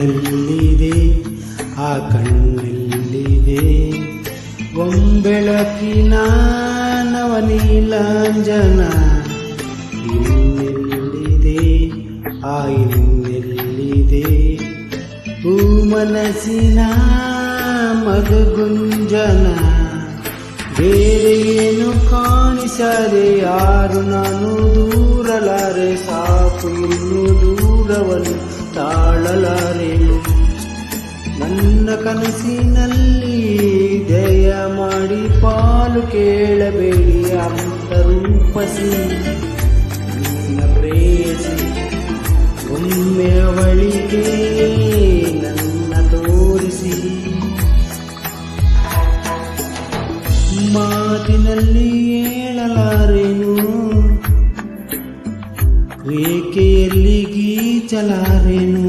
ಎಲ್ಲಿದೆ ಆ ಕಣ್ಣೆಲ್ಲಿದೆ ಒಂಬೆಳಕಿನ ನವನೀಲಾಂಜನ ಇನ್ನೆಲ್ಲಿದೆ ಆ ಇನ್ನೆಲ್ಲಿದೆ ಮನಸ್ಸಿನ ಮಧುಗುಂಜನ ಬೇರೆ ಏನು ಕಾಣಿಸದೆ ಯಾರು ನಾನು ದೂರಲಾರೆ ಸಾಕು ಇನ್ನು ದೂರವನ್ನು ತಾಳಲಾರೆನು ನನ್ನ ಕನಸಿನಲ್ಲಿ ದಯ ಮಾಡಿ ಪಾಲು ಕೇಳಬೇಡಿ ಅಂತ ರೂಪಸಿ ನನ್ನ ಪ್ರೇಯಸಿ ಒಮ್ಮೆ ಅವಳಿಗೆ ನನ್ನ ತೋರಿಸಿ ಮಾತಿನಲ್ಲಿ ಹೇಳಲಾರೆನು ರೇಖೆಯಲ್ಲಿ ಗೀಚಲಾರೆನು